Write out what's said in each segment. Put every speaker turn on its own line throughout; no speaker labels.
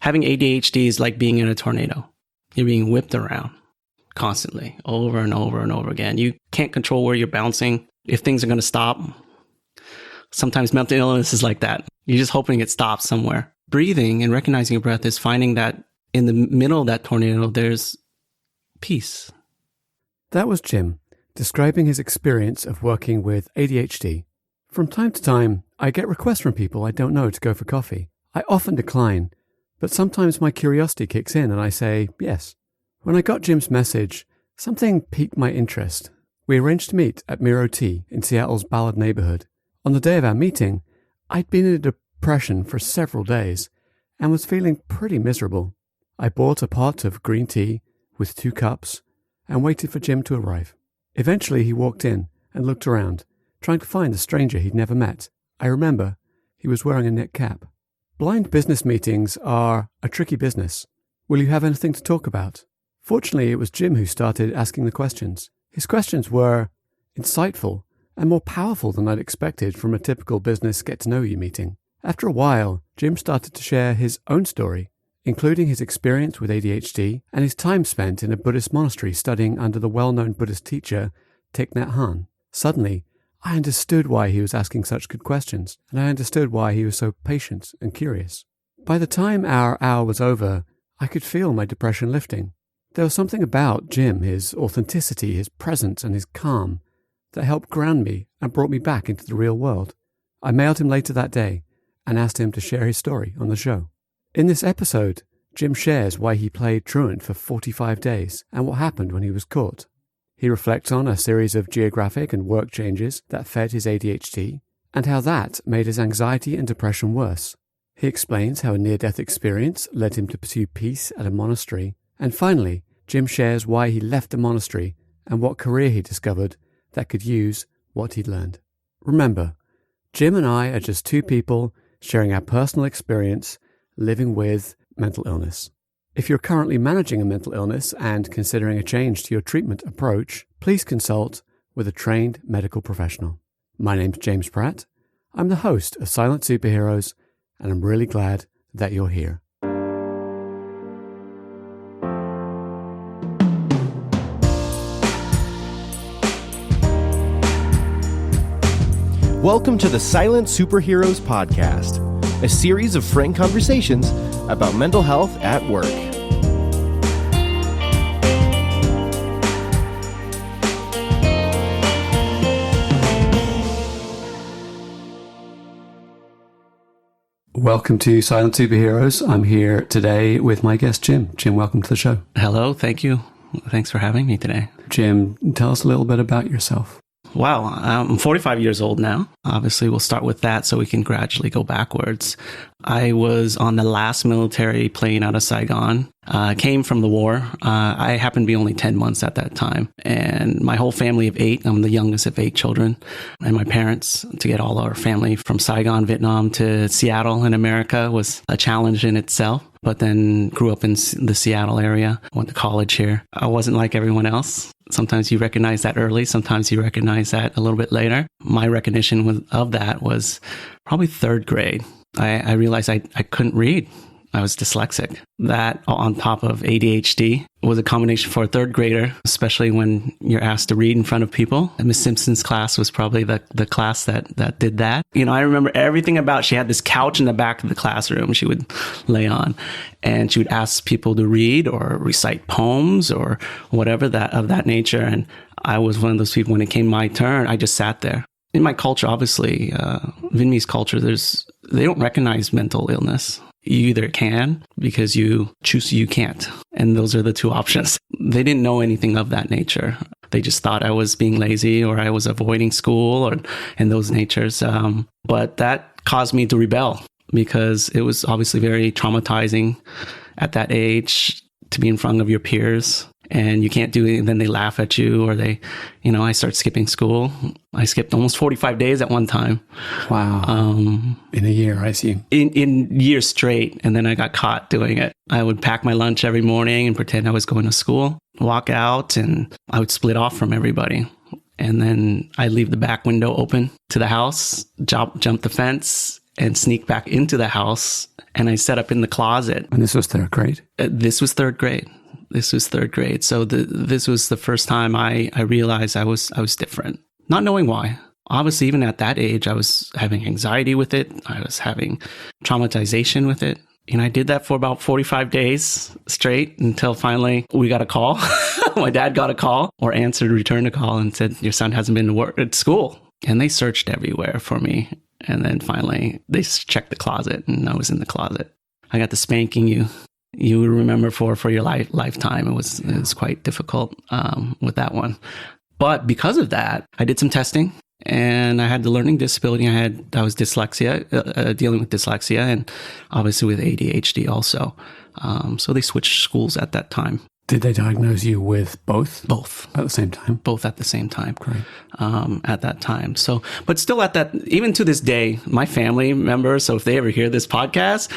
Having ADHD is like being in a tornado. You're being whipped around constantly, over and over and over again. You can't control where you're bouncing, if things are going to stop. Sometimes mental illness is like that. You're just hoping it stops somewhere. Breathing and recognizing your breath is finding that in the middle of that tornado, there's peace.
That was Jim, describing his experience of working with ADHD. From time to time, I get requests from people I don't know to go for coffee. I often decline, but sometimes my curiosity kicks in and I say yes. When I got Jim's message, something piqued my interest. We arranged to meet at Miro Tea in Seattle's Ballard neighborhood. On the day of our meeting, I'd been in a depression for several days and was feeling pretty miserable. I bought a pot of green tea with 2 cups and waited for Jim to arrive. Eventually he walked in and looked around, trying to find the stranger he'd never met. I remember he was wearing a knit cap. Blind business meetings are a tricky business. Will you have anything to talk about? Fortunately, it was Jim who started asking the questions. His questions were insightful and more powerful than I'd expected from a typical business get-to-know-you meeting. After a while, Jim started to share his own story, including his experience with ADHD and his time spent in a Buddhist monastery studying under the well-known Buddhist teacher Thich Nhat Hanh. Suddenly, I understood why he was asking such good questions, and I understood why he was so patient and curious. By the time our hour was over, I could feel my depression lifting. There was something about Jim, his authenticity, his presence, and his calm that helped ground me and brought me back into the real world. I mailed him later that day and asked him to share his story on the show. In this episode, Jim shares why he played truant for 45 days and what happened when he was caught. He reflects on a series of geographic and work changes that fed his ADHD and how that made his anxiety and depression worse. He explains how a near-death experience led him to pursue peace at a monastery. And finally, Jim shares why he left the monastery and what career he discovered that could use what he'd learned. Remember, Jim and I are just 2 people sharing our personal experience living with mental illness. If you're currently managing a mental illness and considering a change to your treatment approach, please consult with a trained medical professional. My name's James Pratt. I'm the host of Silent Superheroes, and I'm really glad that you're here.
Welcome to the Silent Superheroes Podcast, a series of frank conversations about mental health at work.
Welcome to Silent Superheroes. I'm here today with my guest, Jim. Jim, welcome to the show.
Hello, thank you. Thanks for having me today.
Jim, tell us a little bit about yourself.
Wow, I'm 45 years old now. Obviously, we'll start with that so we can gradually go backwards. I was on the last military plane out of Saigon. Came from the war. I happened to be only 10 months at that time. And my whole family of 8, I'm the youngest of 8 children. And my parents, to get all our family from Saigon, Vietnam to Seattle in America was a challenge in itself. But then grew up in the Seattle area, went to college here. I wasn't like everyone else. Sometimes you recognize that early. Sometimes you recognize that a little bit later. My recognition of that was probably 3rd grade. I realized I couldn't read. I was dyslexic. That on top of ADHD was a combination for a 3rd grader, especially when you're asked to read in front of people. And Miss Simpson's class was probably the class that did that. You know, I remember everything about, she had this couch in the back of the classroom she would lay on, and she would ask people to read or recite poems or whatever of that nature. And I was one of those people, when it came my turn, I just sat there. In my culture, obviously, Vietnamese culture, they don't recognize mental illness. You either can because you choose, you can't. And those are the 2 options. They didn't know anything of that nature. They just thought I was being lazy or I was avoiding school and those natures. But that caused me to rebel because it was obviously very traumatizing at that age to be in front of your peers. And you can't do it, and then they laugh at you, or I start skipping school. I skipped almost 45 days at one time.
Wow. In a year, I see.
In years straight, and then I got caught doing it. I would pack my lunch every morning and pretend I was going to school, walk out, and I would split off from everybody. And then I'd leave the back window open to the house, jump the fence, and sneak back into the house. And I set up in the closet.
And this was third grade?
This was third grade. So this was the first time I realized I was different, not knowing why. Obviously, even at that age, I was having anxiety with it. I was having traumatization with it. And I did that for about 45 days straight until finally we got a call. My dad got a call or returned a call and said, your son hasn't been to work at school. And they searched everywhere for me. And then finally they checked the closet and I was in the closet. I got the spanking you remember for your lifetime. It was quite difficult with that one. But because of that, I did some testing. And I had the learning disability. I was dyslexia, dealing with dyslexia, and obviously with ADHD also. So they switched schools at that time.
Did they diagnose you with both?
Both.
At the same time?
Both at the same time.
Great.
At that time. So, but still even to this day, my family members, so if they ever hear this podcast,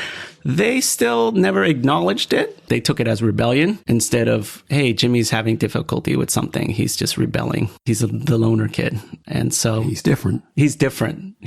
they still never acknowledged it. They took it as rebellion instead of, hey, Jimmy's having difficulty with something. He's just rebelling. He's the loner kid. And so
he's different.
He's different.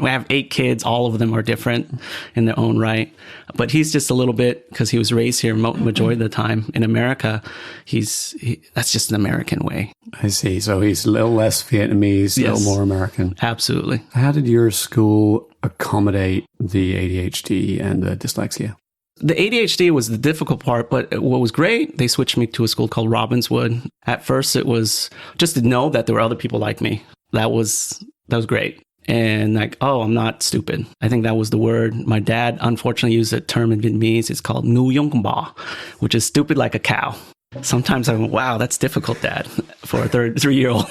We have 8 kids. All of them are different in their own right. But he's just a little bit, because he was raised here majority of the time in America. That's just an American way.
I see. So he's a little less Vietnamese, a little more American.
Absolutely.
How did your school accommodate the ADHD and the dyslexia?
The ADHD was the difficult part, but what was great, they switched me to a school called Robbinswood. At first, it was just to know that there were other people like me. That was great. And like, oh, I'm not stupid. I think that was the word. My dad, unfortunately, used a term in Vietnamese. It's called ngu yong ba, which is stupid like a cow. Sometimes I went, wow, that's difficult, Dad, for a 3-year-old.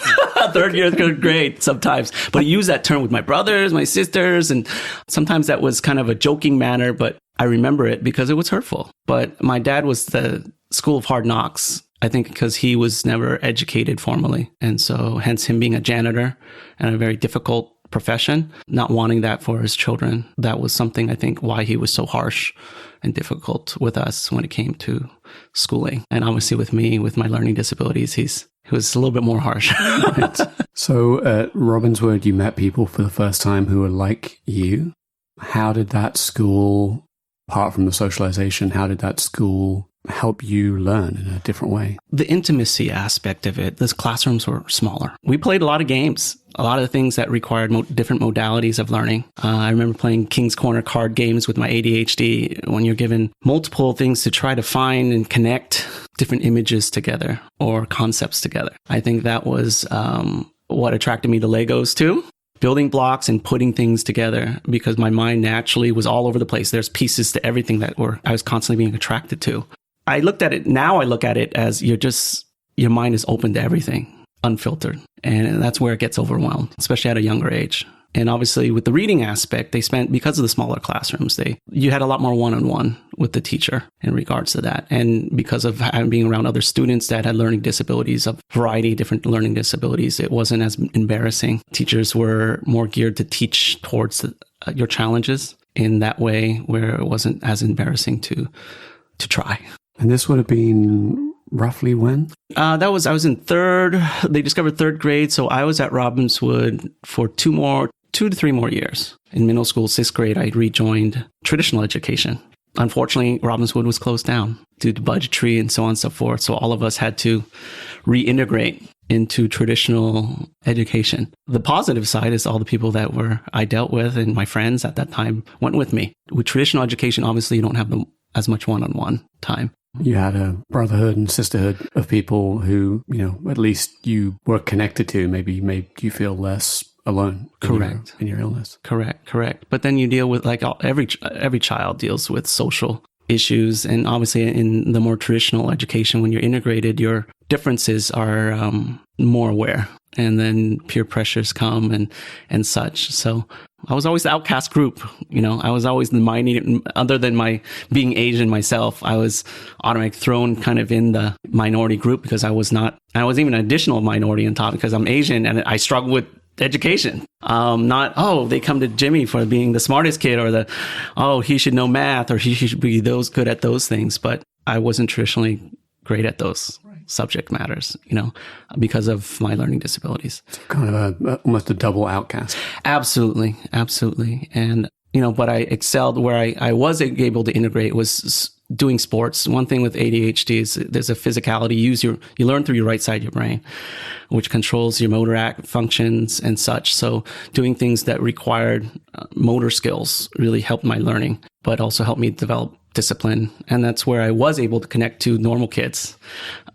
Third year grade sometimes. But he used that term with my brothers, my sisters, and sometimes that was kind of a joking manner, but I remember it because it was hurtful. But my dad was the school of hard knocks, I think because he was never educated formally. And so hence him being a janitor and a very difficult profession, not wanting that for his children. That was something, I think, why he was so harsh and difficult with us when it came to schooling. And obviously with me, with my learning disabilities, he was a little bit more harsh.
Right. So at Robbinswood, you met people for the first time who were like you. How did that school, apart from the socialization, how did that school help you learn in a different way?
The intimacy aspect of it, those classrooms were smaller. We played a lot of games, a lot of things that required different modalities of learning. I remember playing King's Corner card games with my ADHD when you're given multiple things to try to find and connect different images together or concepts together. I think that was what attracted me to Legos too. Building blocks and putting things together because my mind naturally was all over the place. There's pieces to everything that I was constantly being attracted to. I look at it as your mind is open to everything, unfiltered. And that's where it gets overwhelmed, especially at a younger age. And obviously with the reading aspect, because of the smaller classrooms, you had a lot more one-on-one with the teacher in regards to that. And because of being around other students that had learning disabilities, a variety of different learning disabilities, it wasn't as embarrassing. Teachers were more geared to teach towards your challenges in that way where it wasn't as embarrassing to try.
And this would have been roughly when?
I was in third. They discovered third grade. So I was at Robbinswood for 2 to 3 more years. In middle school, 6th grade, I rejoined traditional education. Unfortunately, Robbinswood was closed down due to budgetary and so on and so forth. So all of us had to reintegrate into traditional education. The positive side is all the people that I dealt with and my friends at that time went with me. With traditional education, obviously, you don't have as much one-on-one time.
You had a brotherhood and sisterhood of people who, at least you were connected to, maybe made you feel less alone.
Correct.
In your illness.
Correct. But then you deal with every child deals with social issues. And obviously in the more traditional education, when you're integrated, your differences are more aware. And then peer pressures come and such. So I was always the outcast group. I was always the minority, other than my being Asian myself, I was automatically thrown kind of in the minority group because I was even an additional minority on top because I'm Asian and I struggle with education. They come to Jimmy for being the smartest kid or he should know math or he should be good at those things. But I wasn't traditionally great at those subject matters, because of my learning disabilities.
So kind of almost a double outcast.
Absolutely. And but I excelled where I was able to integrate was doing sports. One thing with ADHD is there's a physicality. You learn through your right side of your brain, which controls your motor functions and such. So doing things that required motor skills really helped my learning, but also helped me develop discipline. And that's where I was able to connect to normal kids,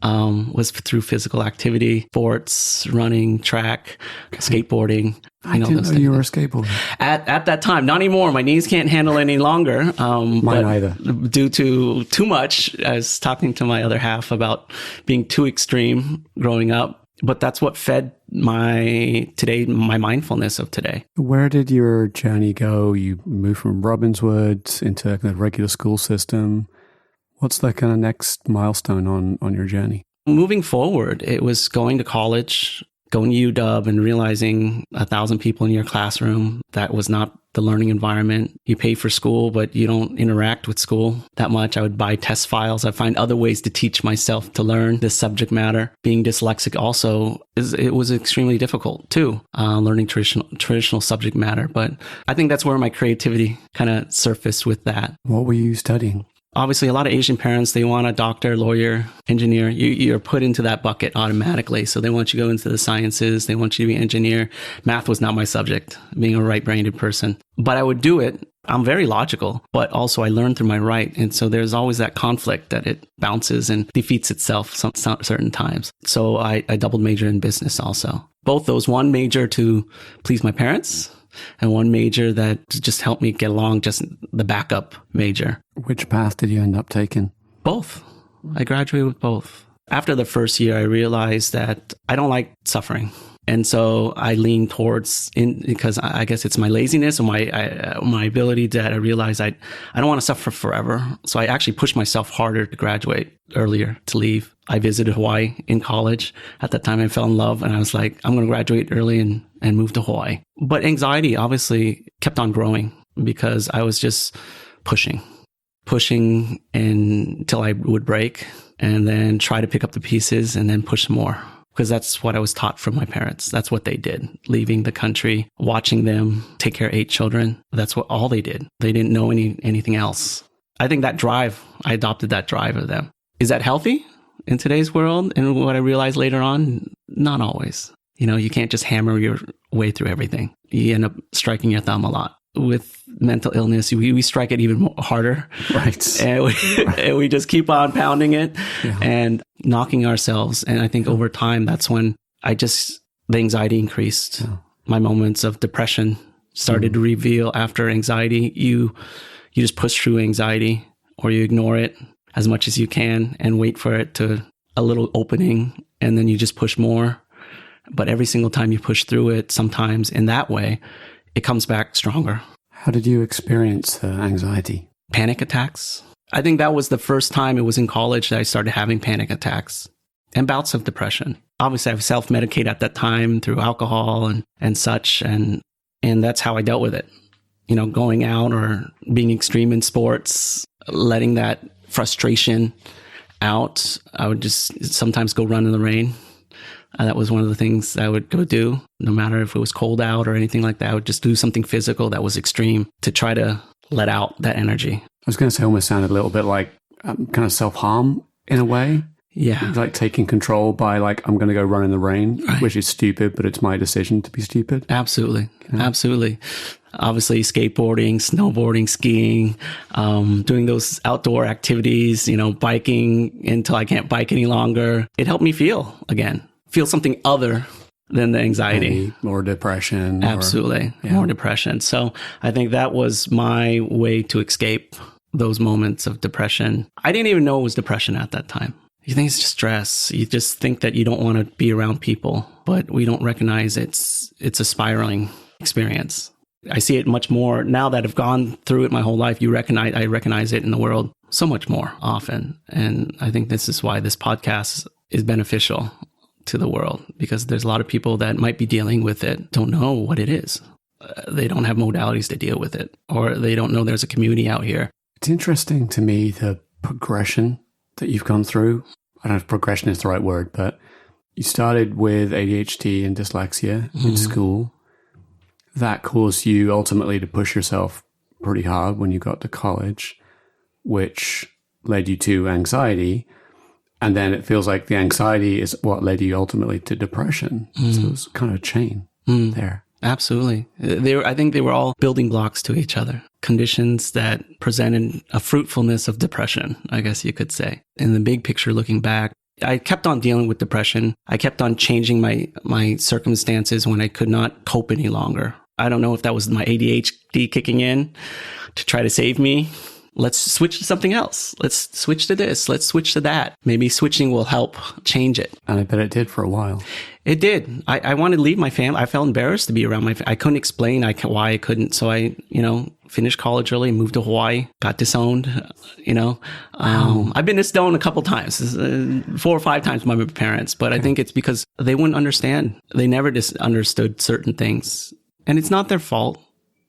was through physical activity, sports, running, track, skateboarding.
I didn't know you were a skateboarder.
At that time, not anymore. My knees can't handle any longer.
Mine either.
Due to too much. I was talking to my other half about being too extreme growing up. But that's what fed my mindfulness of today.
Where did your journey go? You moved from Robbinswood into the regular school system. What's the kind of next milestone on your journey?
Moving forward, it was going to college, going to UW and realizing 1,000 people in your classroom. That was not the learning environment. You pay for school, but you don't interact with school that much. I would buy test files. I'd find other ways to teach myself to learn this subject matter. Being dyslexic also, it was extremely difficult too, learning traditional subject matter. But I think that's where my creativity kind of surfaced with that.
What were you studying?
Obviously, a lot of Asian parents, they want a doctor, lawyer, engineer. You're put into that bucket automatically. So they want you to go into the sciences. They want you to be an engineer. Math was not my subject, being a right-brained person. But I would do it. I'm very logical, but also I learned through my right. And so there's always that conflict that it bounces and defeats itself some certain times. So I doubled major in business also. Both those, one major to please my parents, and one major that just helped me get along, just the backup major.
Which path did you end up taking?
Both. I graduated with both. After the first year, I realized that I don't like suffering. And so I leaned towards, because I guess it's my laziness or my ability that I realized I don't want to suffer forever. So I actually pushed myself harder to graduate earlier, to leave. I visited Hawaii in college. At that time, I fell in love and I was like, I'm going to graduate early and move to Hawaii. But anxiety obviously kept on growing because I was just pushing until I would break and then try to pick up the pieces and then push more. Because that's what I was taught from my parents. That's what they did. Leaving the country, watching them take care of 8 children. That's all they did. They didn't know anything else. I think that drive, I adopted that drive of them. Is that healthy in today's world? And what I realized later on, not always. You can't just hammer your way through everything. You end up striking your thumb a lot. With mental illness, we strike it even harder.
Right.
And we just keep on pounding it and knocking ourselves. And I think over time, that's when the anxiety increased. Yeah. My moments of depression started to reveal. After anxiety, you just push through anxiety or you ignore it as much as you can and wait for it to a little opening. And then you just push more. But every single time you push through it, sometimes in that way, it comes back stronger.
How did you experience anxiety?
Panic attacks. I think that was the first time it was in college that I started having panic attacks and bouts of depression. Obviously, I self-medicated at that time through alcohol and such. And that's how I dealt with it. Going out or being extreme in sports, letting that frustration out. I would just sometimes go run in the rain. That was one of the things I would go do, no matter if it was cold out or anything like that. I would just do something physical that was extreme to try to let out that energy.
I was going to say, almost sounded a little bit like kind of self-harm in a way.
Yeah.
Like taking control by I'm going to go run in the rain, right. Which is stupid, but it's my decision to be stupid.
Absolutely. Yeah. Absolutely. Obviously, skateboarding, snowboarding, skiing, doing those outdoor activities, biking until I can't bike any longer. It helped me feel something other than the anxiety.
Or depression.
Absolutely. More depression. So I think that was my way to escape those moments of depression. I didn't even know it was depression at that time. You think it's just stress. You just think that you don't want to be around people, but we don't recognize it's a spiraling experience. I see it much more now that I've gone through it my whole life. I recognize it in the world so much more often. And I think this is why this podcast is beneficial to the world, because there's a lot of people that might be dealing with it, don't know what it is. They don't have modalities to deal with it, or they don't know there's a community out here.
It's interesting to me, the progression that you've gone through. I don't know if progression is the right word, but you started with ADHD and dyslexia in school. That caused you ultimately to push yourself pretty hard when you got to college, which led you to anxiety. And then it feels like the anxiety is what led you ultimately to depression. So it's kind of a chain there.
Absolutely. I think they were all building blocks to each other. Conditions that presented a fruitfulness of depression, I guess you could say. In the big picture, looking back, I kept on dealing with depression. I kept on changing my circumstances when I could not cope any longer. I don't know if that was my ADHD kicking in to try to save me. Let's switch to something else. Let's switch to this. Let's switch to that. Maybe switching will help change it.
And I bet it did for a while.
It did. I wanted to leave my family. I felt embarrassed to be around my family. I couldn't explain why I couldn't. So I, finished college early, moved to Hawaii, got disowned, I've been disowned a couple times, 4 or 5 times by my parents, but I think it's because they wouldn't understand. They never understood certain things. And it's not their fault.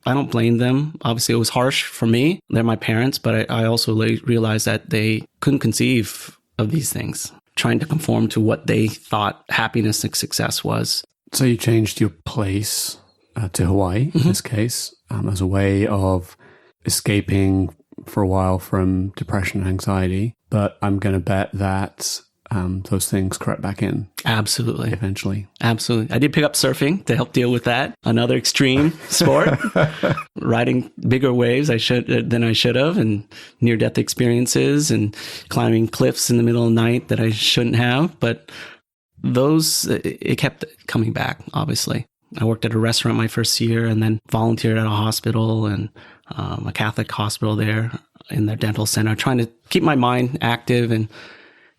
I don't blame them. Obviously, it was harsh for me. They're my parents, but I also realized that they couldn't conceive of these things, trying to conform to what they thought happiness and success was.
So you changed your place to Hawaii, in this case, as a way of escaping for a while from depression and anxiety. But I'm going to bet that those things crept back in.
Absolutely.
Eventually.
Absolutely. I did pick up surfing to help deal with that. Another extreme sport. Riding bigger waves than I should have, and near-death experiences, and climbing cliffs in the middle of the night that I shouldn't have. But it kept coming back, obviously. I worked at a restaurant my first year and then volunteered at a hospital and a Catholic hospital there in their dental center, trying to keep my mind active and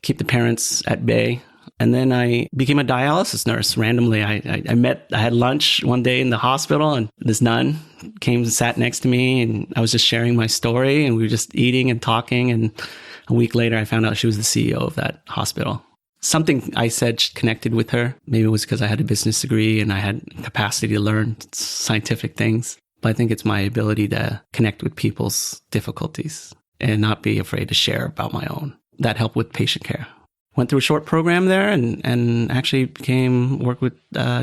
keep the parents at bay. And then I became a dialysis nurse randomly. I had lunch one day in the hospital, and this nun came and sat next to me, and I was just sharing my story, and we were just eating and talking. And a week later, I found out she was the CEO of that hospital. Something I said connected with her. Maybe it was because I had a business degree and I had capacity to learn scientific things. But I think it's my ability to connect with people's difficulties and not be afraid to share about my own. That helped with patient care. Went through a short program there and actually worked with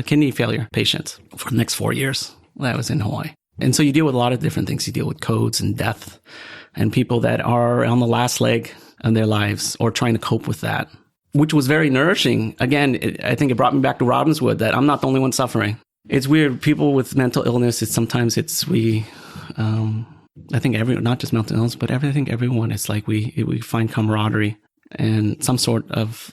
kidney failure patients for the next 4 years. That was in Hawaii. And so you deal with a lot of different things. You deal with codes and death and people that are on the last leg of their lives or trying to cope with that, which was very nourishing. Again, I think it brought me back to Robbinswood, that I'm not the only one suffering. It's weird. People with mental illness, I think not just mental illness, but I think everyone, it's like we find camaraderie and some sort of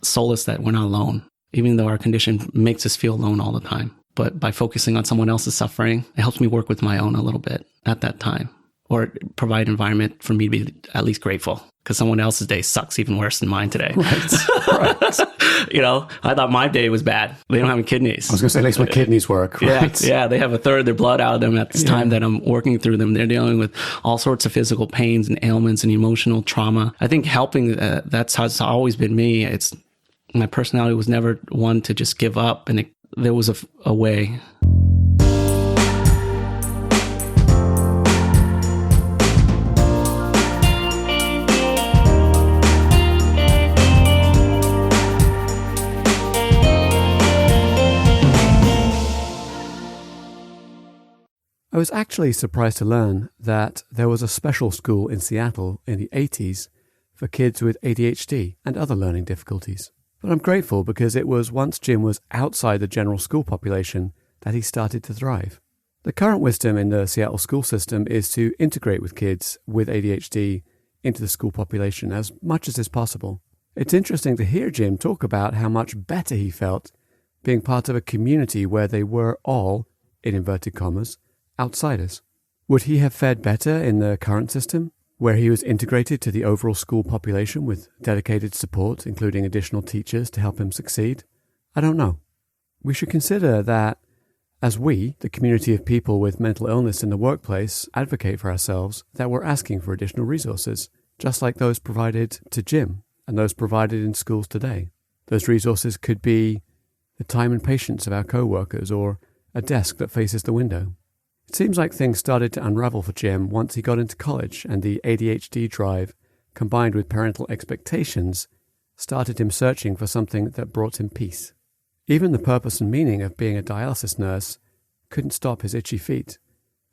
solace that we're not alone, even though our condition makes us feel alone all the time. But by focusing on someone else's suffering, it helps me work with my own a little bit at that time, or provide an environment for me to be at least grateful, because someone else's day sucks even worse than mine today.
Right.
I thought my day was bad. They don't have any kidneys.
I was going to say, at least my kidneys work. Right?
Yeah, they have a third of their blood out of them at this time that I'm working through them. They're dealing with all sorts of physical pains and ailments and emotional trauma. I think helping, that's how it's always been me. My personality was never one to just give up, and there was a way.
I was actually surprised to learn that there was a special school in Seattle in the 80s for kids with ADHD and other learning difficulties. But I'm grateful, because it was once Jim was outside the general school population that he started to thrive. The current wisdom in the Seattle school system is to integrate with kids with ADHD into the school population as much as is possible. It's interesting to hear Jim talk about how much better he felt being part of a community where they were all, in inverted commas, outsiders. Would he have fared better in the current system, where he was integrated to the overall school population with dedicated support, including additional teachers to help him succeed? I don't know. We should consider that as we, the community of people with mental illness in the workplace, advocate for ourselves, that we're asking for additional resources, just like those provided to Jim and those provided in schools today. Those resources could be the time and patience of our co-workers, or a desk that faces the window. It seems like things started to unravel for Jim once he got into college, and the ADHD drive, combined with parental expectations, started him searching for something that brought him peace. Even the purpose and meaning of being a dialysis nurse couldn't stop his itchy feet,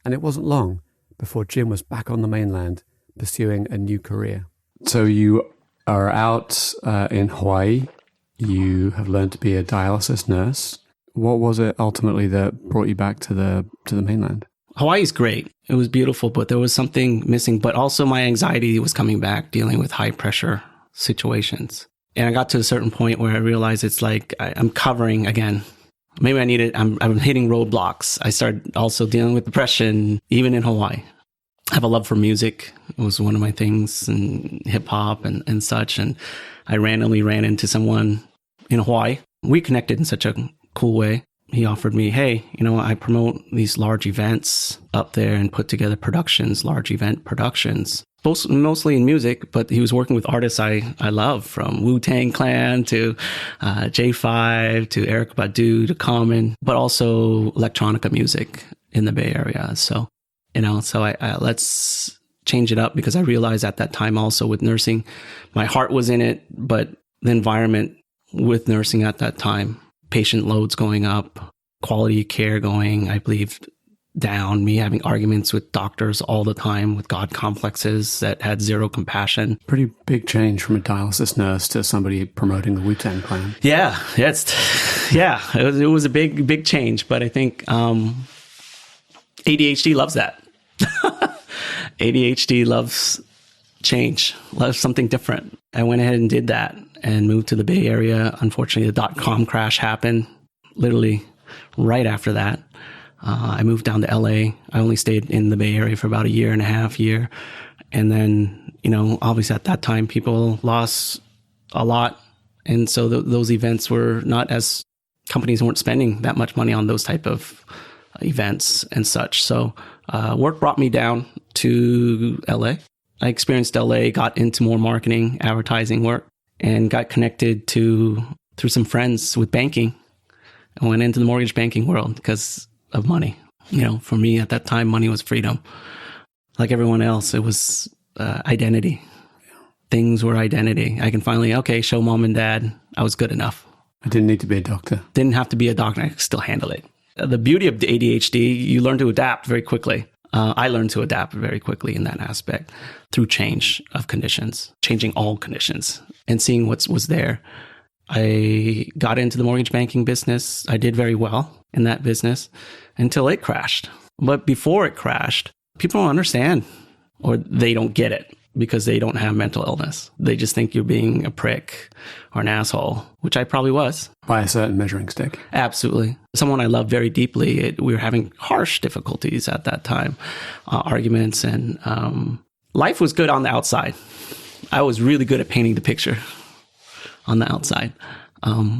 and it wasn't long before Jim was back on the mainland pursuing a new career. So you are out in Hawaii. You have learned to be a dialysis nurse. What was it ultimately that brought you back to the mainland?
Hawaii's great. It was beautiful, but there was something missing. But also my anxiety was coming back dealing with high pressure situations. And I got to a certain point where I realized it's like I'm covering again. Maybe I need it. I'm hitting roadblocks. I started also dealing with depression, even in Hawaii. I have a love for music. It was one of my things, and hip hop and such. And I randomly ran into someone in Hawaii. We connected in such a cool way. He offered me, hey, I promote these large events up there and put together productions, large event productions, mostly in music, but he was working with artists I love, from Wu-Tang Clan to J5 to Erykah Badu to Common, but also electronica music in the Bay Area. So, I let's change it up, because I realized at that time also with nursing, my heart was in it, but the environment with nursing at that time, patient loads going up, quality of care going, I believe, down, me having arguments with doctors all the time with God complexes that had zero compassion.
Pretty big change from a dialysis nurse to somebody promoting the Wu-Tang Clan.
Yeah, it was a big change, but I think ADHD loves that. ADHD loves change, loves something different. I went ahead and did that and moved to the Bay Area. Unfortunately, the .com crash happened literally right after that. I moved down to LA. I only stayed in the Bay Area for about a year and a half. And then, obviously at that time, people lost a lot. And so those events were not as, companies weren't spending that much money on those type of events and such. So work brought me down to LA. I experienced LA, got into more marketing, advertising work, and got connected through some friends with banking. I went into the mortgage banking world because of money. For me at that time, money was freedom. Like everyone else, it was identity. Things were identity. I can finally, show mom and dad I was good enough.
I didn't need to be a doctor.
Didn't have to be a doctor. I could still handle it. The beauty of the ADHD, you learn to adapt very quickly. I learned to adapt very quickly in that aspect through change of conditions, changing all conditions and seeing what was there. I got into the mortgage banking business. I did very well in that business until it crashed. But before it crashed, people don't understand, or they don't get it because they don't have mental illness. They just think you're being a prick or an asshole, which I probably was.
By a certain measuring stick.
Absolutely. Someone I love very deeply. We were having harsh difficulties at that time, arguments, and life was good on the outside. I was really good at painting the picture on the outside,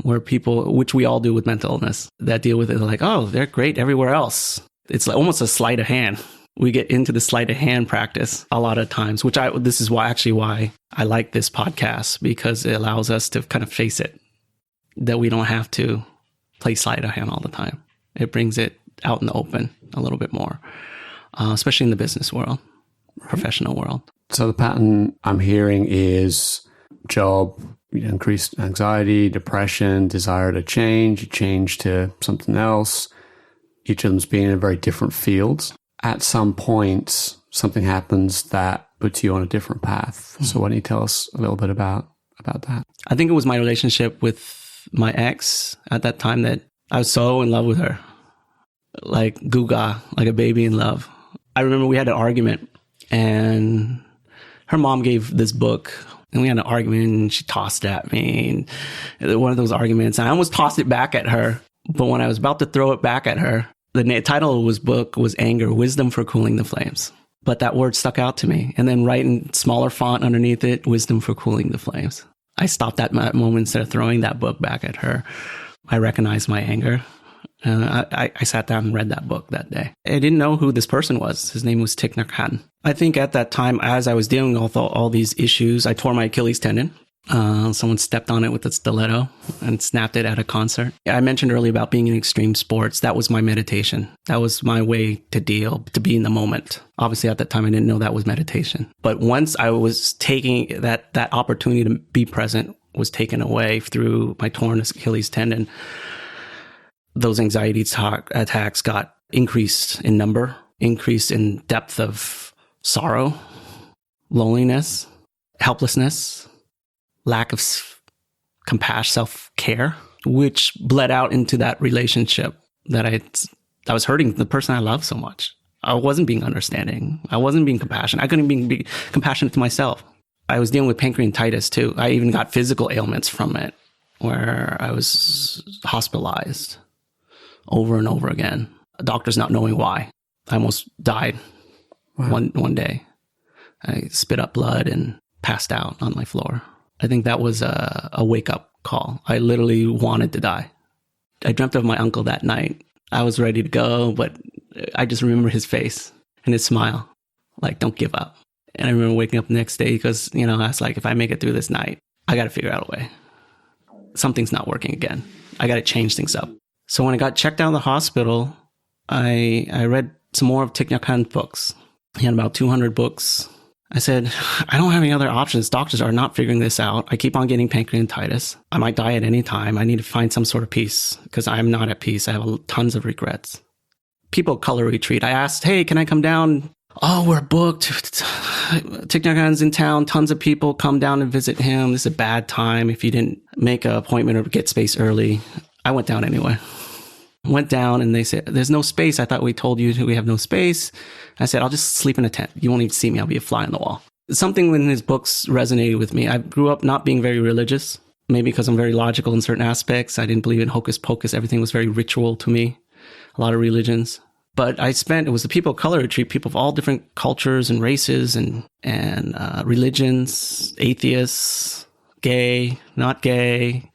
where people, which we all do with mental illness, that deal with it, they're like, oh, they're great everywhere else. It's like almost a sleight of hand. We get into the sleight of hand practice a lot of times, this is why I like this podcast, because it allows us to kind of face it, that we don't have to play sleight of hand all the time. It brings it out in the open a little bit more, especially in the business world, professional world.
So the pattern I'm hearing is job, increased anxiety, depression, desire to change, you change to something else. Each of them's being in very different fields. At some point, something happens that puts you on a different path. Mm-hmm. So why don't you tell us a little bit about that? I
think it was my relationship with my ex at that time that I was so in love with her. Like Guga, like a baby in love. I remember we had an argument, and her mom gave this book, and we had an argument, and she tossed it at me. And one of those arguments, and I almost tossed it back at her. But when I was about to throw it back at her, the title of his book was Anger, Wisdom for Cooling the Flames. But that word stuck out to me. And then right in smaller font underneath it, Wisdom for Cooling the Flames. I stopped at that moment instead of throwing that book back at her. I recognized my anger. And I sat down and read that book that day. I didn't know who this person was. His name was Thich Nhat Hanh. I think at that time, as I was dealing with all these issues, I tore my Achilles tendon. Someone stepped on it with a stiletto and snapped it at a concert. I mentioned earlier about being in extreme sports. That was my meditation. That was my way to be in the moment. Obviously, at that time, I didn't know that was meditation. But once I was taking that opportunity to be present was taken away through my torn Achilles tendon, those anxiety attacks got increased in number. increase in depth of sorrow, loneliness, helplessness, lack of compassion, self-care, which bled out into that relationship that I was hurting the person I love so much. I wasn't being understanding. I wasn't being compassionate. I couldn't be compassionate to myself. I was dealing with pancreatitis too. I even got physical ailments from it, where I was hospitalized over and over again. Doctors not knowing why. I almost died. Wow. One day. I spit up blood and passed out on my floor. I think that was a wake-up call. I literally wanted to die. I dreamt of my uncle that night. I was ready to go, but I just remember his face and his smile, like, don't give up. And I remember waking up the next day because, I was like, if I make it through this night, I got to figure out a way. Something's not working again. I got to change things up. So when I got checked out of the hospital, I read some more of Thich Nhat Hanh's books. He had about 200 books. I said, I don't have any other options. Doctors are not figuring this out. I keep on getting pancreatitis. I might die at any time. I need to find some sort of peace because I'm not at peace. I have tons of regrets. People color retreat. I asked, hey, can I come down? Oh, we're booked. Thich Nhat Hanh's in town. Tons of people come down and visit him. This is a bad time if you didn't make an appointment or get space early. I went down anyway. Went down and they said, there's no space. I thought we told you we have no space. I said, I'll just sleep in a tent. You won't even see me. I'll be a fly on the wall. Something in his books resonated with me. I grew up not being very religious, maybe because I'm very logical in certain aspects. I didn't believe in hocus pocus. Everything was very ritual to me, a lot of religions. But it was the people of color retreat, people of all different cultures and races and religions, atheists, gay, not gay.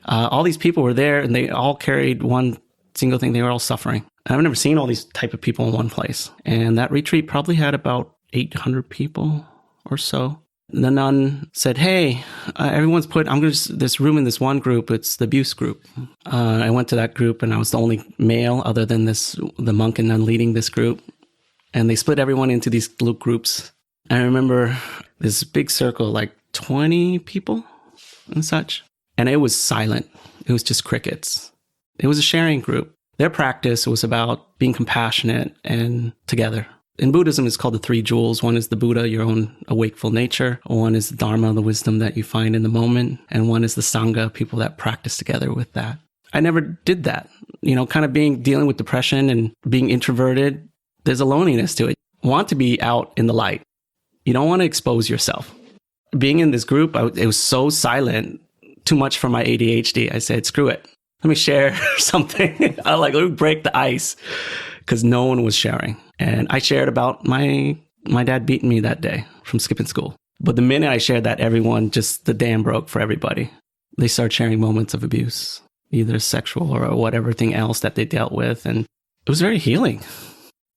All these people were there and they all carried one single thing. They were all suffering. I've never seen all these type of people in one place. And that retreat probably had about 800 people or so. The nun said, hey, everyone's this room in this one group. It's the abuse group. I went to that group and I was the only male other than the monk and nun leading this group. And they split everyone into these little groups. I remember this big circle, like 20 people and such. And it was silent. It was just crickets. It was a sharing group. Their practice was about being compassionate and together. In Buddhism, it's called the three jewels. One is the Buddha, your own awakeful nature. One is the Dharma, the wisdom that you find in the moment. And one is the Sangha, people that practice together with that. I never did that. Kind of dealing with depression and being introverted. There's a loneliness to it. Want to be out in the light. You don't want to expose yourself. Being in this group, it was so silent, too much for my ADHD. I said, screw it. Let me share something. Let me break the ice because no one was sharing. And I shared about my dad beating me that day from skipping school. But the minute I shared that, the dam broke for everybody. They started sharing moments of abuse, either sexual or whatever thing else that they dealt with. And it was very healing.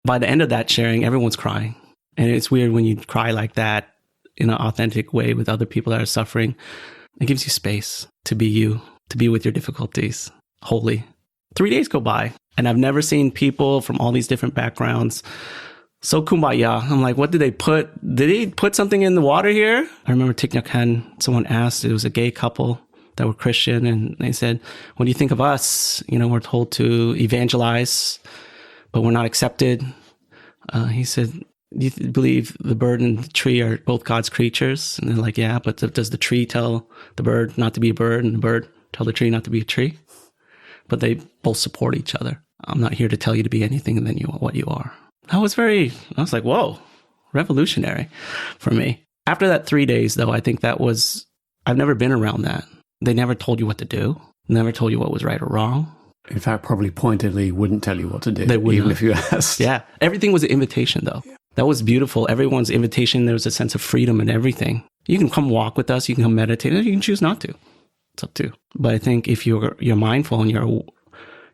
By the end of that sharing, everyone's crying. And it's weird when you cry like that in an authentic way with other people that are suffering. It gives you space to be you, to be with your difficulties, wholly. 3 days go by, and I've never seen people from all these different backgrounds so kumbaya. I'm like, what did they put? Did they put something in the water here? I remember Thich Nhat Hanh, someone asked, it was a gay couple that were Christian, and they said, what do you think of us? We're told to evangelize, but we're not accepted. He said, do you believe the bird and the tree are both God's creatures? And they're like, yeah, but does the tree tell the bird not to be a bird and the bird tell the tree not to be a tree? But they both support each other. I'm not here to tell you to be anything than what you are. I was like, whoa, revolutionary for me. After that 3 days, though, I think I've never been around that. They never told you what to do. Never told you what was right or wrong.
In fact, probably pointedly wouldn't tell you what to do,
they wouldn't.
Even if you asked.
Yeah. Everything was an invitation, though. Yeah. That was beautiful. Everyone's invitation, there was a sense of freedom in everything. You can come walk with us. You can come meditate. You can choose not to. It's up to you. But I think if you're mindful and you're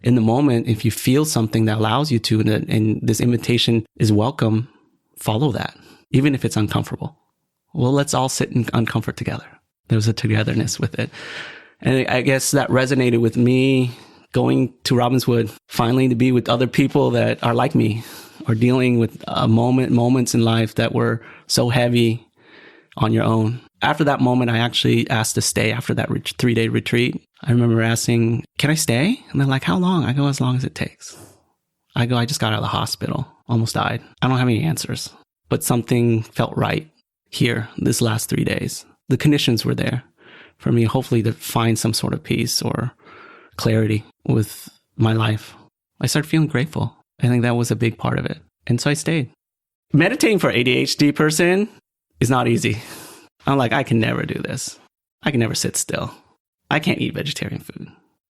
in the moment, if you feel something that allows you to, and this invitation is welcome, follow that, even if it's uncomfortable. Well, let's all sit in uncomfort together. There was a togetherness with it. And I guess that resonated with me going to Robbinswood, finally to be with other people that are like me, or dealing with moments in life that were so heavy on your own. After that moment, I actually asked to stay after that 3-day retreat. I remember asking, can I stay? And they're like, how long? I go, as long as it takes. I just got out of the hospital, almost died. I don't have any answers, but something felt right here this last 3 days. The conditions were there for me, hopefully to find some sort of peace or clarity with my life. I started feeling grateful. I think that was a big part of it. And so I stayed. Meditating for an ADHD person is not easy. I'm like, I can never do this. I can never sit still. I can't eat vegetarian food.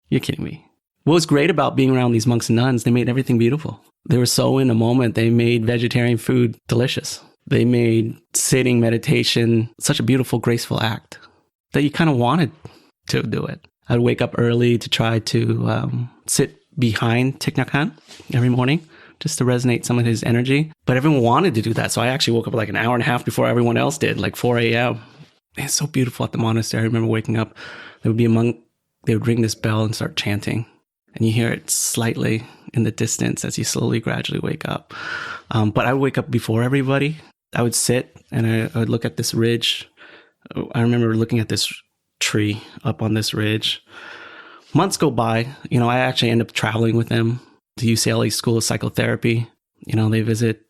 You're kidding me. What was great about being around these monks and nuns, they made everything beautiful. They were so in the moment. They made vegetarian food delicious. They made sitting meditation such a beautiful, graceful act that you kind of wanted to do it. I'd wake up early to try to sit behind Thich Nhat Hanh every morning just to resonate some of his energy. But everyone wanted to do that. So I actually woke up like an hour and a half before everyone else did, like 4 a.m. It's so beautiful at the monastery. I remember waking up. There would be a monk. They would ring this bell and start chanting. And you hear it slightly in the distance as you slowly, gradually wake up. But I would wake up before everybody. I would sit and I would look at this ridge. I remember looking at this tree up on this ridge. Months go by. I actually end up traveling with them to UCLA School of Psychotherapy. They visit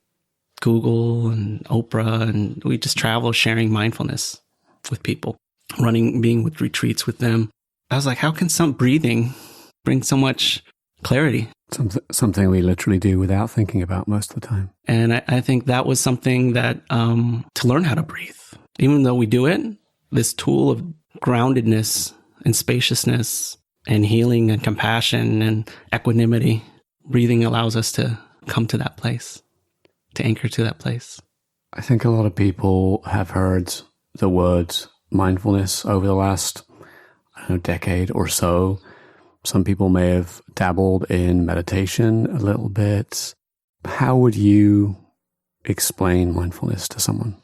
Google and Oprah, and we just travel sharing mindfulness with people, being with retreats with them. I was like, how can some breathing bring so much clarity?
Something we literally do without thinking about most of the time.
And I think that was something that to learn how to breathe, even though we do it, this tool of groundedness and spaciousness and healing and compassion and equanimity, breathing allows us to come to that place, to anchor to that place.
I think a lot of people have heard the words mindfulness over the last, decade or so. Some people may have dabbled in meditation a little bit. How would you explain mindfulness to someone?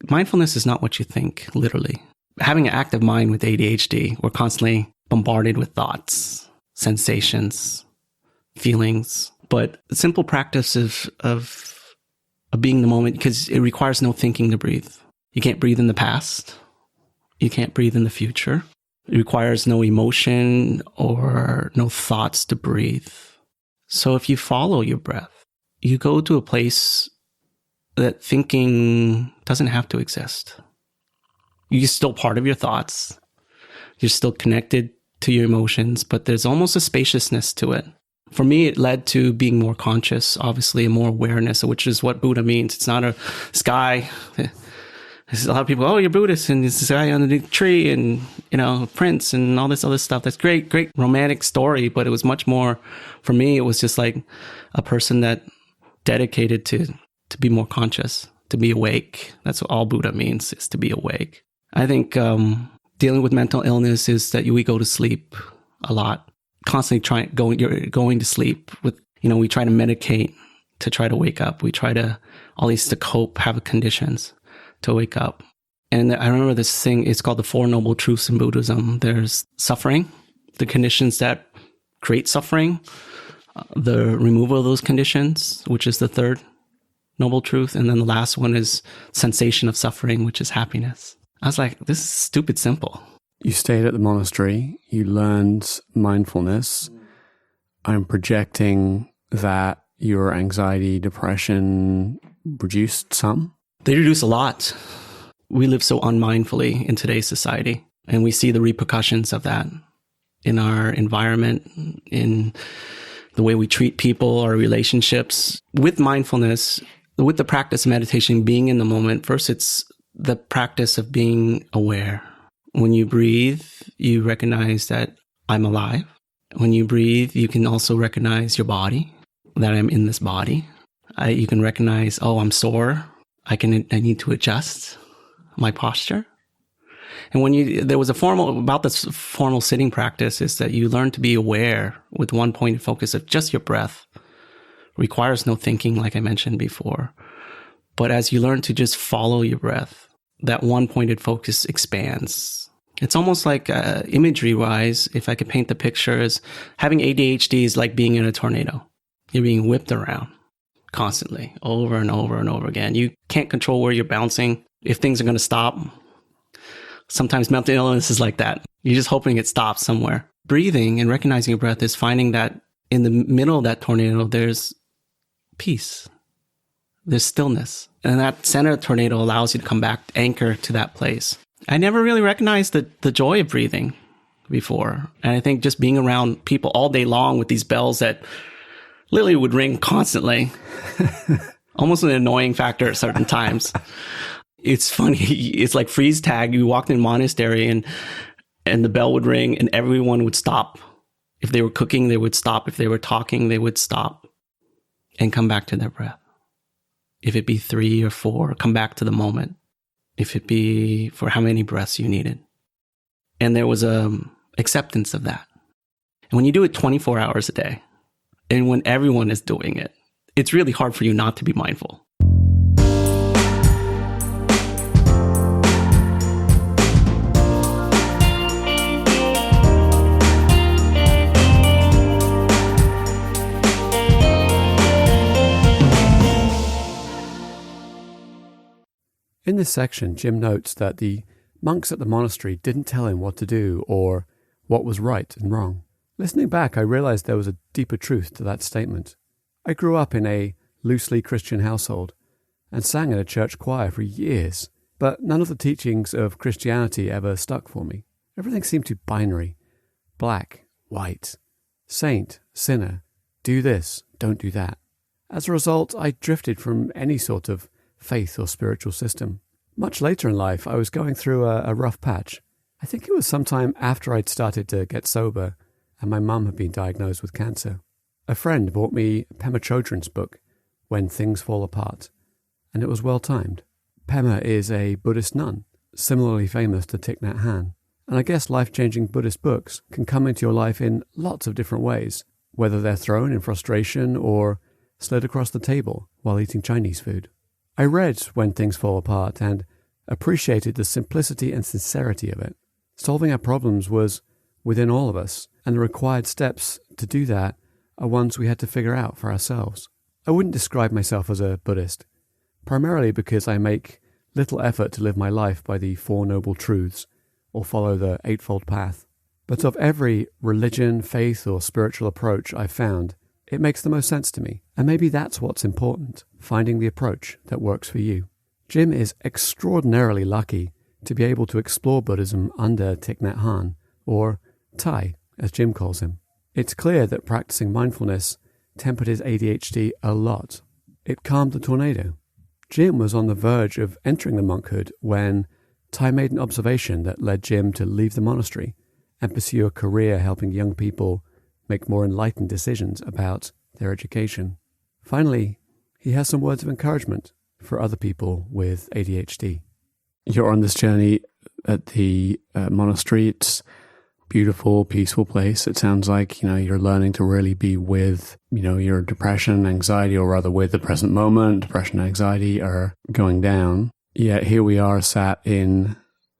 Mindfulness is not what you think, literally. Having an active mind with ADHD, we're constantly bombarded with thoughts, sensations, feelings. But the simple practice of being in the moment, because it requires no thinking to breathe. You can't breathe in the past. You can't breathe in the future. It requires no emotion or no thoughts to breathe. So if you follow your breath, you go to a place that thinking doesn't have to exist. You're still part of your thoughts. You're still connected to your emotions, but there's almost a spaciousness to it. For me, it led to being more conscious, obviously, and more awareness, which is what Buddha means. It's not a sky. There's a lot of people, oh, you're Buddhist, and it's this guy underneath a tree, and, Prince, and all this other stuff. That's great romantic story, but it was much more, for me, it was just like a person that dedicated to be more conscious, to be awake. That's what all Buddha means, is to be awake. I think dealing with mental illness is that we go to sleep a lot, constantly going to sleep with, we try to medicate to try to wake up. We try to, all these to cope, have conditions to wake up. And I remember this thing, it's called the Four Noble Truths in Buddhism. There's suffering, the conditions that create suffering, the removal of those conditions, which is the third noble truth. And then the last one is sensation of suffering, which is happiness. I was like, this is stupid simple.
You stayed at the monastery, you learned mindfulness. I'm projecting that your anxiety, depression reduced some.
They reduce a lot. We live so unmindfully in today's society, and we see the repercussions of that in our environment, in the way we treat people, our relationships. With mindfulness, with the practice of meditation, being in the moment, first it's the practice of being aware. When you breathe, you recognize that I'm alive. When you breathe, you can also recognize your body, that I'm in this body. You can recognize, oh, I'm sore. I need to adjust my posture. And there was about this formal sitting practice is that you learn to be aware with one pointed focus of just your breath. Requires no thinking, like I mentioned before. But as you learn to just follow your breath, that one pointed focus expands. It's almost like imagery wise, if I could paint the picture, is having ADHD is like being in a tornado. You're being whipped around constantly, over and over and over again. You can't control where you're bouncing, if things are going to stop. Sometimes mental illness is like that. You're just hoping it stops somewhere. Breathing and recognizing your breath is finding that in the middle of that tornado, there's peace. There's stillness. And that center of the tornado allows you to come back, anchor to that place. I never really recognized the joy of breathing before. And I think just being around people all day long with these bells that literally would ring constantly, almost an annoying factor at certain times. It's funny. It's like freeze tag. You walked in a monastery and the bell would ring and everyone would stop. If they were cooking, they would stop. If they were talking, they would stop and come back to their breath. If it be 3 or 4, come back to the moment. If it be for how many breaths you needed. And there was acceptance of that. And when you do it 24 hours a day, and when everyone is doing it, it's really hard for you not to be mindful.
In this section, Jim notes that the monks at the monastery didn't tell him what to do or what was right and wrong. Listening back, I realized there was a deeper truth to that statement. I grew up in a loosely Christian household and sang in a church choir for years, but none of the teachings of Christianity ever stuck for me. Everything seemed too binary. Black, white, saint, sinner, do this, don't do that. As a result, I drifted from any sort of faith or spiritual system. Much later in life, I was going through a rough patch. I think it was sometime after I'd started to get sober and my mum had been diagnosed with cancer. A friend bought me Pema Chodron's book, When Things Fall Apart, and it was well timed. Pema is a Buddhist nun, similarly famous to Thich Nhat Hanh, and I guess life-changing Buddhist books can come into your life in lots of different ways, whether they're thrown in frustration or slid across the table while eating Chinese food. I read When Things Fall Apart and appreciated the simplicity and sincerity of it. Solving our problems was within all of us, and the required steps to do that are ones we had to figure out for ourselves. I wouldn't describe myself as a Buddhist, primarily because I make little effort to live my life by the Four Noble Truths or follow the Eightfold Path. But of every religion, faith, or spiritual approach I've found, it makes the most sense to me, and maybe that's what's important, finding the approach that works for you. Jim is extraordinarily lucky to be able to explore Buddhism under Thich Nhat Hanh, or Thai, as Jim calls him. It's clear that practicing mindfulness tempered his ADHD a lot. It calmed the tornado. Jim was on the verge of entering the monkhood when Thai made an observation that led Jim to leave the monastery and pursue a career helping young people make more enlightened decisions about their education. Finally, he has some words of encouragement for other people with ADHD. You're on this journey at the monastery. It's a beautiful, peaceful place. It sounds like, you're learning to really be with, your depression, anxiety, or rather with the present moment. Depression and anxiety are going down. Yet here we are sat in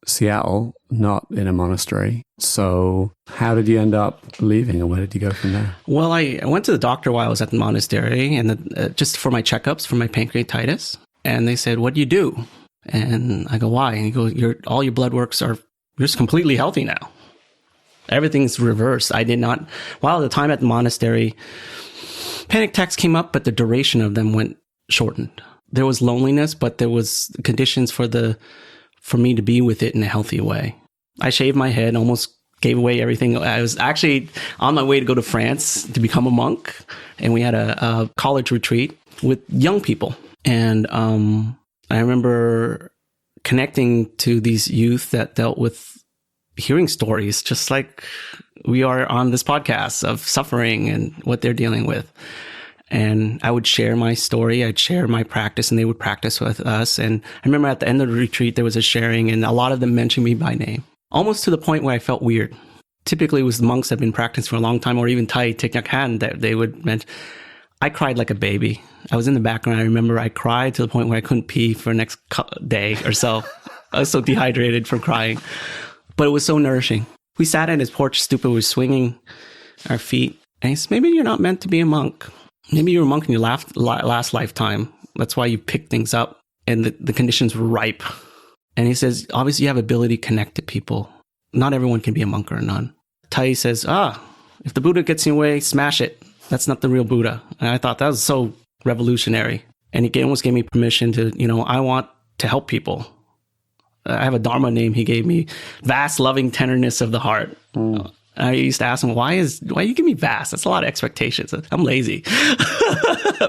Seattle, not in a monastery. So how did you end up leaving, and where did you go from there?
Well, I went to the doctor while I was at the monastery, and just for my checkups for my pancreatitis. And they said, "What do you do?" And I go, "Why?" And he goes, all your blood works you're just completely healthy now. Everything's reversed. I did not, while at the time at the monastery, panic attacks came up, but the duration of them went shortened. There was loneliness, but there was conditions for me to be with it in a healthy way. I shaved my head, almost gave away everything. I was actually on my way to go to France to become a monk, and we had a college retreat with young people. And I remember connecting to these youth that dealt with hearing stories, just like we are on this podcast, of suffering and what they're dealing with. And I would share my story, I'd share my practice, and they would practice with us. And I remember at the end of the retreat, there was a sharing, and a lot of them mentioned me by name, almost to the point where I felt weird. Typically, it was the monks that have been practicing for a long time, or even Thai, Thich Nhat Hanh, that they would mention. I cried like a baby. I was in the background. I remember I cried to the point where I couldn't pee for the next day or so. I was so dehydrated from crying. But it was so nourishing. We sat at his porch, stupid. We were swinging our feet. And he said, "Maybe you're not meant to be a monk. Maybe you were a monk in your last lifetime. That's why you picked things up. And the conditions were ripe." And he says, "Obviously, you have ability to connect to people. Not everyone can be a monk or a nun." Tai says, "If the Buddha gets in your way, smash it. That's not the real Buddha." And I thought that was so revolutionary. And he almost gave me permission to, I want to help people. I have a Dharma name he gave me, vast loving tenderness of the heart. I used to ask him, why you give me vast? That's a lot of expectations. I'm lazy.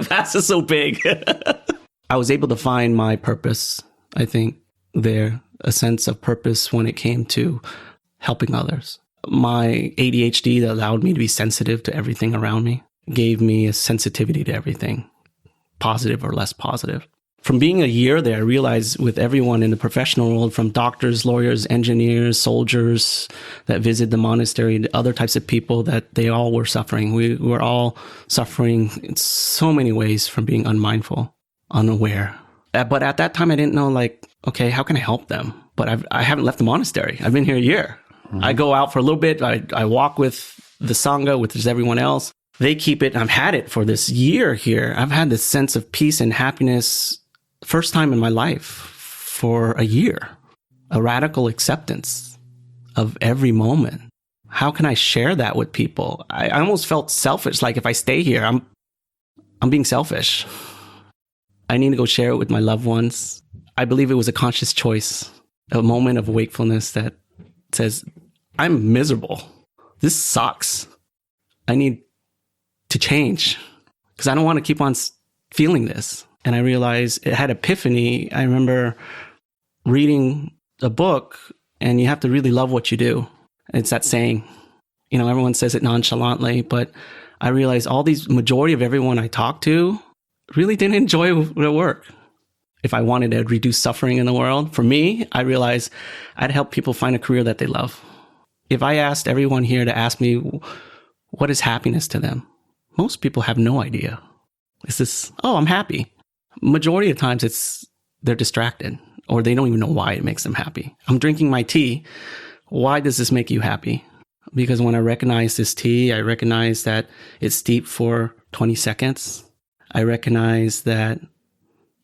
Vast is so big. I was able to find my purpose, I think, there, a sense of purpose when it came to helping others. My ADHD that allowed me to be sensitive to everything around me gave me a sensitivity to everything, positive or less positive. From being a year there, I realized with everyone in the professional world, from doctors, lawyers, engineers, soldiers that visit the monastery, the other types of people, that they all were suffering. We were all suffering in so many ways from being unmindful, unaware. But at that time, I didn't know, okay, how can I help them? But I haven't left the monastery. I've been here a year. I go out for a little bit. I walk with the Sangha, with everyone else. They keep it. I've had it for this year here. I've had this sense of peace and happiness, first time in my life, for a year. A radical acceptance of every moment. How can I share that with people? I almost felt selfish. Like if I stay here, I'm being selfish. I need to go share it with my loved ones. I believe it was a conscious choice, a moment of wakefulness that says, I'm miserable. This sucks. I need to change because I don't want to keep on feeling this. And I realized it had epiphany. I remember reading a book, and you have to really love what you do. It's that saying, everyone says it nonchalantly, but I realized majority of everyone I talked to really didn't enjoy their work. If I wanted to reduce suffering in the world, for me, I realized I'd help people find a career that they love. If I asked everyone here to ask me, what is happiness to them? Most people have no idea. It's this, I'm happy. Majority of times they're distracted, or they don't even know why it makes them happy. I'm drinking my tea. Why does this make you happy? Because when I recognize this tea, I recognize that it's steeped for 20 seconds. I recognize that,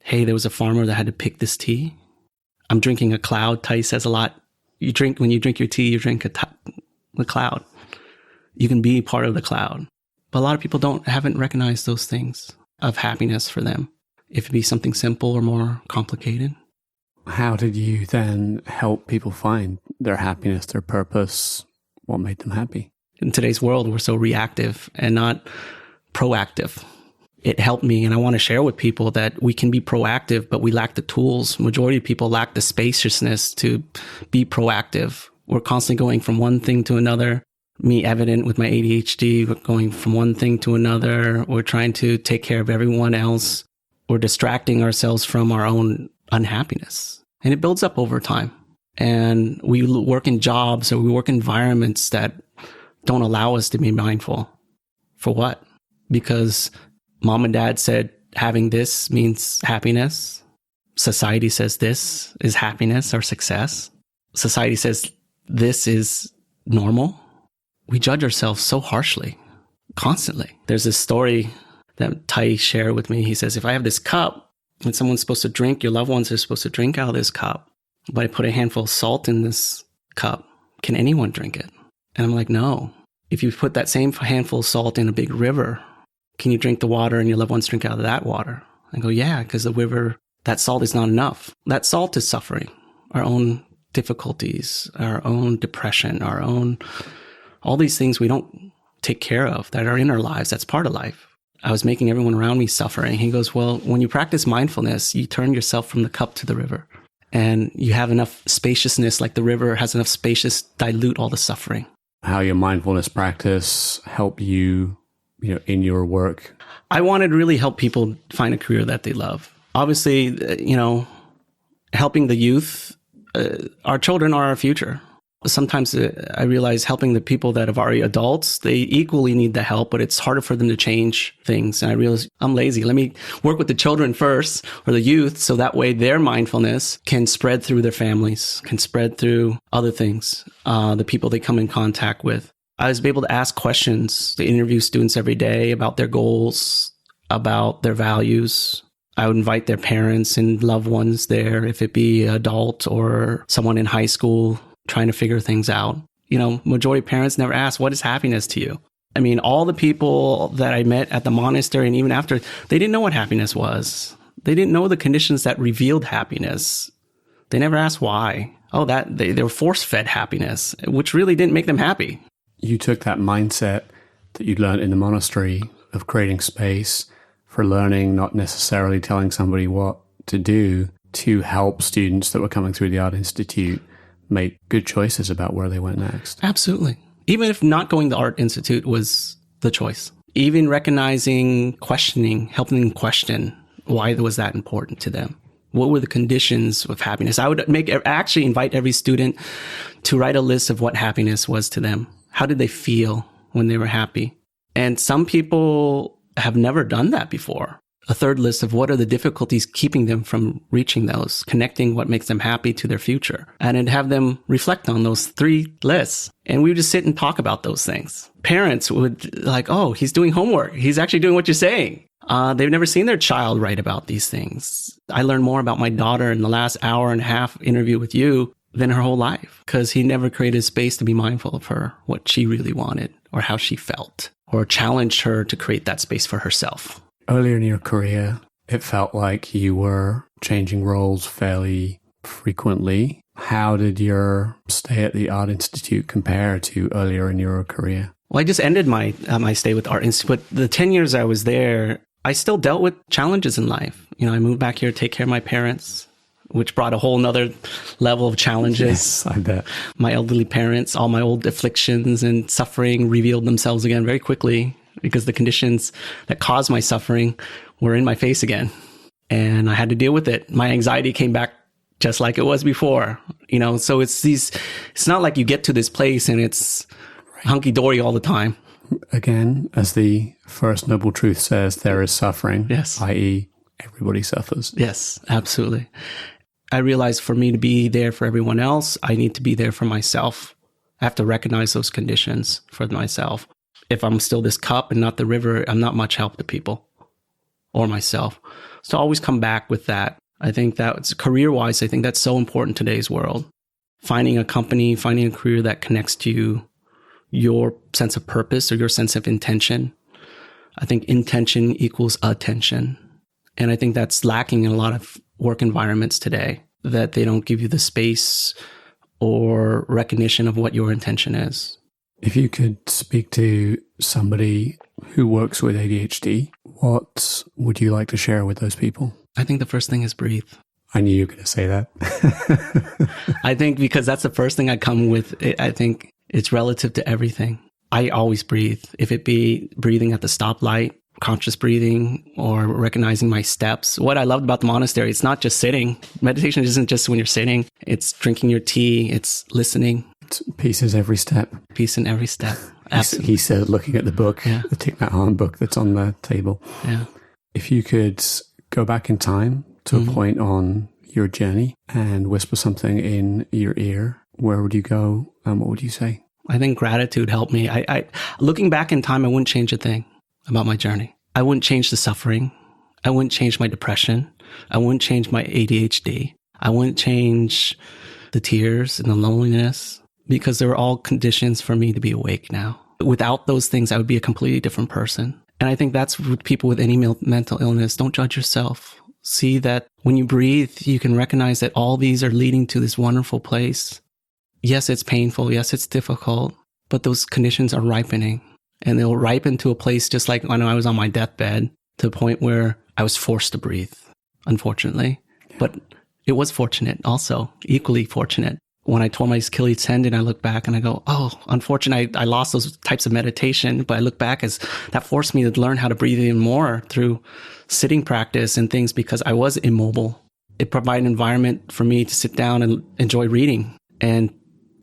hey, there was a farmer that had to pick this tea. I'm drinking a cloud. Tai says a lot. When you drink your tea, you drink the cloud. You can be part of the cloud. But a lot of people haven't recognized those things of happiness for them. If it be something simple or more complicated.
How did you then help people find their happiness, their purpose? What made them happy?
In today's world, we're so reactive and not proactive. It helped me, and I want to share with people that we can be proactive, but we lack the tools. Majority of people lack the spaciousness to be proactive. We're constantly going from one thing to another. Me evident with my ADHD, we're going from one thing to another. We're trying to take care of everyone else. We're distracting ourselves from our own unhappiness. And it builds up over time. And we work in jobs, or we work in environments that don't allow us to be mindful. For what? Because mom and dad said having this means happiness. Society says this is happiness or success. Society says this is normal. We judge ourselves so harshly, constantly. There's this story that Tai shared with me. He says, if I have this cup and someone's supposed to drink, your loved ones are supposed to drink out of this cup, but I put a handful of salt in this cup, can anyone drink it? And I'm like, no. If you put that same handful of salt in a big river, can you drink the water and your loved ones drink out of that water? I go, yeah, because the river, that salt is not enough. That salt is suffering, our own difficulties, our own depression, all these things we don't take care of that are in our lives. That's part of life. I was making everyone around me suffering. He goes, well, when you practice mindfulness, you turn yourself from the cup to the river, and you have enough spaciousness, like the river has enough spacious, dilute all the suffering.
How your mindfulness practice help you, in your work?
I wanted to really help people find a career that they love. Obviously, helping the youth, our children are our future. Sometimes I realize helping the people that have already adults, they equally need the help, but it's harder for them to change things. And I realize I'm lazy. Let me work with the children first, or the youth, so that way their mindfulness can spread through their families, can spread through other things, the people they come in contact with. I was able to ask questions, to interview students every day about their goals, about their values. I would invite their parents and loved ones there, if it be adult or someone in high school, trying to figure things out. Majority of parents never ask, what is happiness to you? I mean, all the people that I met at the monastery and even after, they didn't know what happiness was. They didn't know the conditions that revealed happiness. They never asked why. Oh, they were force-fed happiness, which really didn't make them happy.
You took that mindset that you learned in the monastery of creating space for learning, not necessarily telling somebody what to do, to help students that were coming through the Art Institute make good choices about where they went next.
Absolutely. Even if not going to Art Institute was the choice. Even recognizing, questioning, helping them question why was that important to them. What were the conditions of happiness? I would actually invite every student to write a list of what happiness was to them. How did they feel when they were happy? And some people have never done that before. A third list of what are the difficulties keeping them from reaching those, connecting what makes them happy to their future. And then have them reflect on those 3 lists. And we would just sit and talk about those things. Parents would like, oh, he's doing homework. He's actually doing what you're saying. They've never seen their child write about these things. I learned more about my daughter in the last hour and a half interview with you than her whole life, because he never created space to be mindful of her, what she really wanted or how she felt, or challenged her to create that space for herself.
Earlier in your career, it felt like you were changing roles fairly frequently. How did your stay at the Art Institute compare to earlier in your career?
Well, I just ended my stay with Art Institute, but the 10 years I was there, I still dealt with challenges in life. You know, I moved back here to take care of my parents, which brought a whole nother level of challenges.
Yes, I bet.
My elderly parents, all my old afflictions and suffering revealed themselves again very quickly, because the conditions that caused my suffering were in my face again. And I had to deal with it. My anxiety came back just like it was before, you know? So it's not like you get to this place and it's hunky-dory all the time.
Again, as the first noble truth says, there is suffering,
yes,
i.e. everybody suffers.
Yes, absolutely. I realized for me to be there for everyone else, I need to be there for myself. I have to recognize those conditions for myself. If I'm still this cup and not the river, I'm not much help to people or myself. So always come back with that. I think that's career-wise, I think that's so important in today's world. Finding a company, finding a career that connects to your sense of purpose or your sense of intention. I think intention equals attention. And I think that's lacking in a lot of work environments today, that they don't give you the space or recognition of what your intention is.
If you could speak to somebody who works with ADHD, what would you like to share with those people?
I think the first thing is breathe.
I knew you were going to say that.
I think because that's the first thing I come with. I think it's relative to everything. I always breathe. If it be breathing at the stoplight, conscious breathing, or recognizing my steps. What I loved about the monastery, it's not just sitting. Meditation isn't just when you're sitting. It's drinking your tea. It's listening.
It's peace is every step.
Peace in every step. Absolutely.
He said, looking at the book, the Thich Nhat Hanh book that's on the table.
Yeah.
If you could go back in time to a point on your journey and whisper something in your ear, where would you go and what would you say?
I think gratitude helped me. I looking back in time, I wouldn't change a thing about my journey. I wouldn't change the suffering. I wouldn't change my depression. I wouldn't change my ADHD. I wouldn't change the tears and the loneliness, because they were all conditions for me to be awake now. Without those things, I would be a completely different person. And I think that's with people with any mental illness. Don't judge yourself. See that when you breathe, you can recognize that all these are leading to this wonderful place. Yes, it's painful. Yes, it's difficult, but those conditions are ripening, and they'll ripen to a place just like when I was on my deathbed, to a point where I was forced to breathe, unfortunately. But it was fortunate also, equally fortunate. When I tore my Achilles tendon, I look back and I go, oh, unfortunately, I lost those types of meditation. But I look back as that forced me to learn how to breathe even more through sitting practice and things, because I was immobile. It provided an environment for me to sit down and enjoy reading and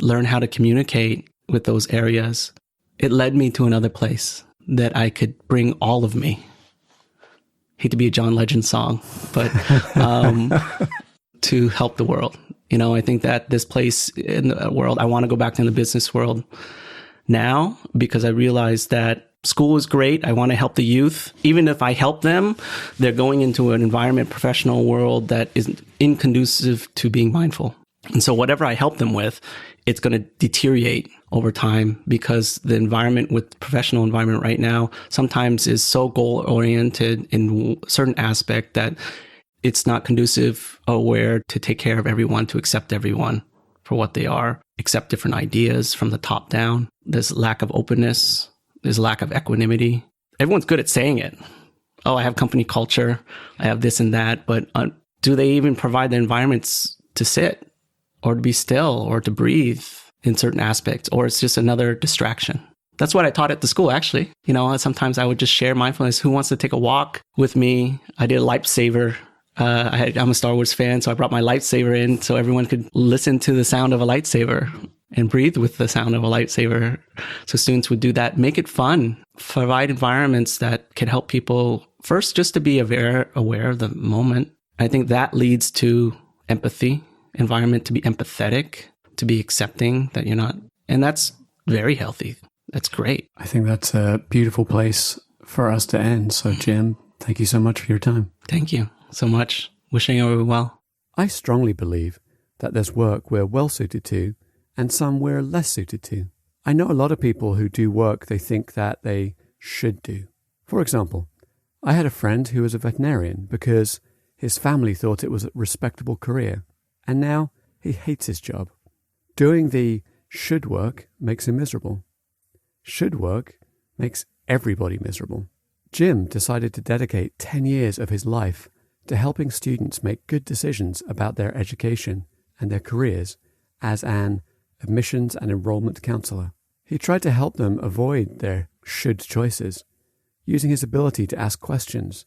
learn how to communicate with those areas. It led me to another place that I could bring all of me. Hate to be a John Legend song, but to help the world. You know, I think that this place in the world, I want to go back to the business world now, because I realize that school is great. I want to help the youth. Even if I help them, they're going into an environment, professional world that is inconducive to being mindful. And so whatever I help them with it's going to deteriorate over time because the environment with professional environment right now sometimes is so goal oriented in certain aspect that it's not conducive or aware to take care of everyone, to accept everyone for what they are, accept different ideas from the top down. There's lack of openness. There's lack of equanimity. Everyone's good at saying it. Oh, I have company culture. I have this and that. But do they even provide the environments to sit or to be still or to breathe in certain aspects? Or it's just another distraction. That's what I taught at the school, actually. Sometimes I would just share mindfulness. Who wants to take a walk with me? I did a lightsaber. I'm a Star Wars fan, so I brought my lightsaber in so everyone could listen to the sound of a lightsaber and breathe with the sound of a lightsaber. So students would do that. Make it fun. Provide environments that can help people first just to be aware of the moment. I think that leads to empathy, environment to be empathetic, to be accepting that you're not. And that's very healthy. That's great.
I think that's a beautiful place for us to end. So, Jim, thank you so much for your time.
Thank you so much. Wishing everyone well.
I strongly believe that there's work we're well suited to and some we're less suited to. I know a lot of people who do work they think that they should do. For example, I had a friend who was a veterinarian because his family thought it was a respectable career, and now he hates his job. Doing the should work makes him miserable. Should work makes everybody miserable. Jim decided to dedicate 10 years of his life to helping students make good decisions about their education and their careers as an admissions and enrollment counselor. He tried to help them avoid their should choices, using his ability to ask questions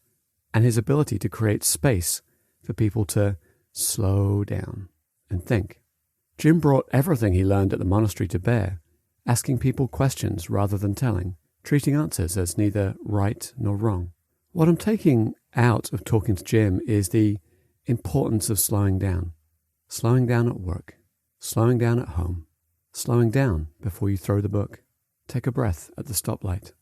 and his ability to create space for people to slow down and think. Jim brought everything he learned at the monastery to bear, asking people questions rather than telling, treating answers as neither right nor wrong. What I'm taking out of talking to Jim is the importance of slowing down. Slowing down at work, slowing down at home, slowing down before you throw the book. Take a breath at the stoplight.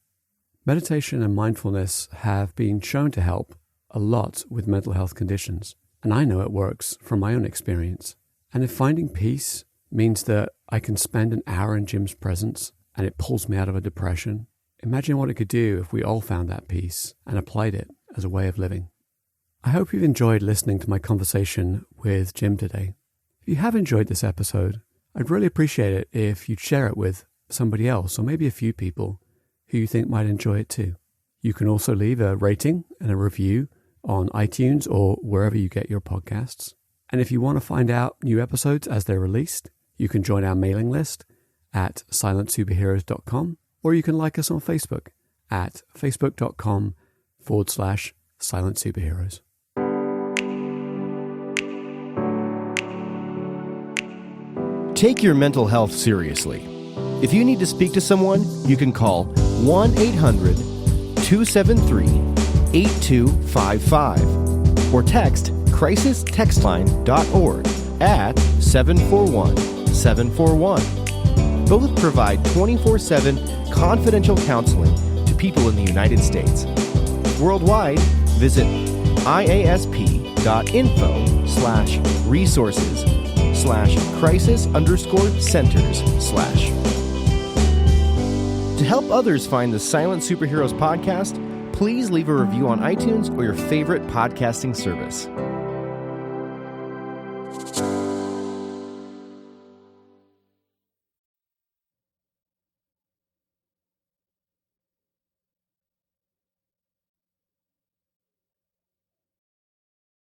Meditation and mindfulness have been shown to help a lot with mental health conditions, and I know it works from my own experience. And if finding peace means that I can spend an hour in Jim's presence and it pulls me out of a depression, imagine what it could do if we all found that peace and applied it as a way of living. I hope you've enjoyed listening to my conversation with Jim today. If you have enjoyed this episode, I'd really appreciate it if you'd share it with somebody else or maybe a few people who you think might enjoy it too. You can also leave a rating and a review on iTunes or wherever you get your podcasts. And if you want to find out new episodes as they're released, you can join our mailing list at silentsuperheroes.com, or you can like us on Facebook at facebook.com/silentsuperheroes.
Take your mental health seriously. If you need to speak to someone, you can call 1-800-273-8255 or text crisistextline.org at 741-741. Both provide 24/7 confidential counseling to people in the United States. Worldwide, visit iasp.info/resources/crisis_centers/. To help others find the Silent Superheroes podcast, please leave a review on iTunes or your favorite podcasting service.